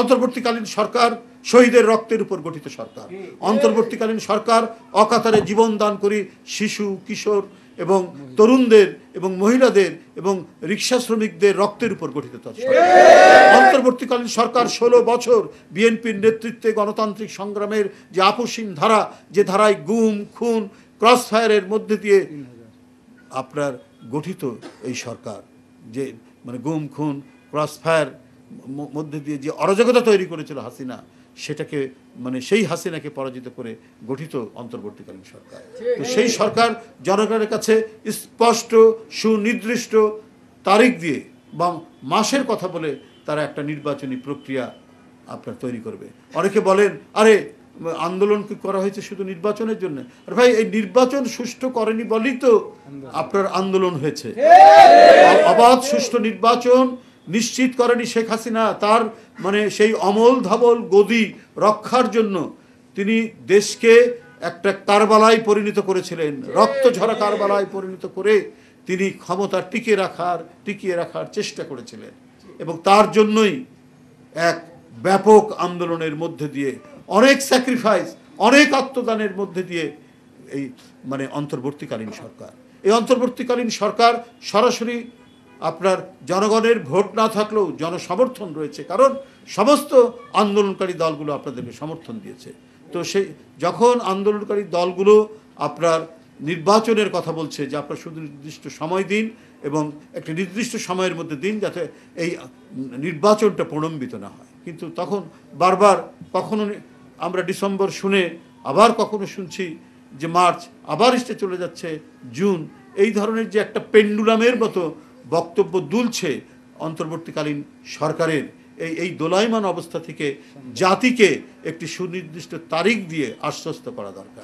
অন্তর্বর্তীকালীন সরকার শহীদের রক্তের উপর গঠিত সরকার। অন্তর্বর্তীকালীন সরকার অকাতরে জীবন দান করে শিশু, কিশোর এবং তরুণদের এবং মহিলাদের এবং রিক্সা শ্রমিকদের রক্তের উপর গঠিত সরকার। অন্তর্বর্তীকালীন সরকার 16 বছর বিএনপির নেতৃত্বে গণতান্ত্রিক সংগ্রামের যে আপসীন ধারা, যে ধারায় গুম, খুন, ক্রস ফায়ারের মধ্যে দিয়ে আপনার গঠিত এই সরকার, যে মানে গুম, খুন, ক্রস ফায়ার মধ্যে দিয়ে যে অরাজকতা তৈরি করেছিল হাসিনা, সেটাকে মানে সেই হাসিনাকে পরাজিত করে গঠিত অন্তর্বর্তীকালীন সরকার। তো সেই সরকার জনগণের কাছে স্পষ্ট সুনির্দিষ্ট তারিখ দিয়ে বা মাসের কথা বলে তারা একটা নির্বাচনী প্রক্রিয়া আপনার তৈরি করবে। অনেকে বলেন, আরে আন্দোলন কি করা হয়েছে শুধু নির্বাচনের জন্য? আর ভাই, এই নির্বাচন সুষ্ঠু করেনি বলেই তো আপনার আন্দোলন হয়েছে। অবাধ সুষ্ঠু নির্বাচন নিশ্চিত করেনি শেখ হাসিনা। তার মানে সেই অমল ধাবল গদি রক্ষার জন্য তিনি দেশকে একটা কারবালায় পরিণত করেছিলেন, রক্ত ঝরা কারবালায় পরিণত করে তিনি ক্ষমতা টিকিয়ে রাখার চেষ্টা করেছিলেন। এবং তার জন্যই এক ব্যাপক আন্দোলনের মধ্যে দিয়ে, অনেক স্যাক্রিফাইস, অনেক আত্মদানের মধ্যে দিয়ে এই মানে অন্তর্বর্তীকালীন সরকার, এই অন্তর্বর্তীকালীন সরকার সরাসরি আপনার জনগণের ভোট না থাকলেও জনসমর্থন রয়েছে, কারণ সমস্ত আন্দোলনকারী দলগুলো আপনাদেরকে সমর্থন দিয়েছে। তো সেই যখন আন্দোলনকারী দলগুলো আপনার নির্বাচনের কথা বলছে যে আপনার শুধু নির্দিষ্ট সময় দিন এবং একটা নির্দিষ্ট সময়ের মধ্যে দিন যাতে এই নির্বাচনটা প্রলম্বিত না হয়, কিন্তু তখন বারবার কখনো আমরা ডিসেম্বর শুনে আবার কখনো শুনছি যে মার্চ, আবার এসে চলে যাচ্ছে জুন, এই ধরনের যে একটা পেন্ডুলামের মতো বক্তব্য দুলছে অন্তর্বর্তীকালীন সরকারের, এই দোলায়মান অবস্থা থেকে জাতিকে একটি সুনির্দিষ্ট তারিখ দিয়ে আশ্বস্ত করা দরকার।